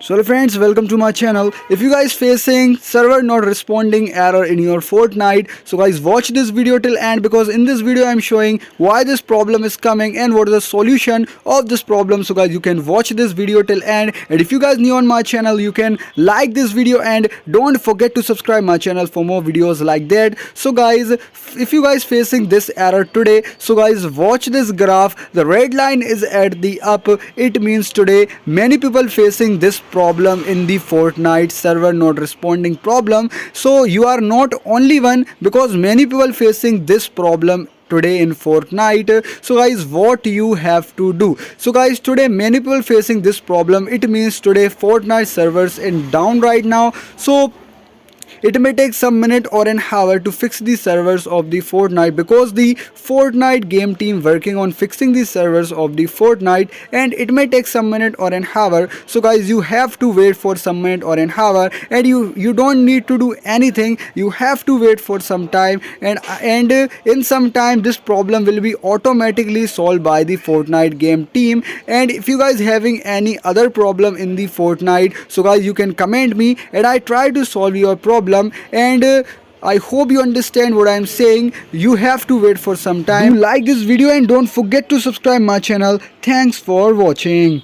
So hello friends, welcome to my channel. If you guys facing server not responding error in your Fortnite, so guys watch this video till end, because in this video I'm showing why this problem is coming and what is the solution of this problem. So guys, you can watch this video till end, and if you guys new on my channel, you can like this video and don't forget to subscribe my channel for more videos like that. So guys, if you guys facing this error today, so guys watch this graph. The red line is at the up. It means today many people facing this problem in the Fortnite server not responding problem. So you are not only one, because many people facing this problem today in Fortnite. So guys, what you have to do? So guys, today many people facing this problem. It means today Fortnite servers in down right now. So it may take some minute or an hour to fix the servers of the Fortnite, because the Fortnite game team working on fixing the servers of the Fortnite, and it may take some minute or an hour. So guys, you have to wait for some minute or an hour, and you don't need to do anything. You have to wait for some time, and in some time this problem will be automatically solved by the Fortnite game team. And if you guys having any other problem in the Fortnite, so guys you can comment me and I try to solve your problem. And I hope you understand what I'm saying. You have to wait for some time. Do like this video and don't forget to subscribe my channel. Thanks for watching.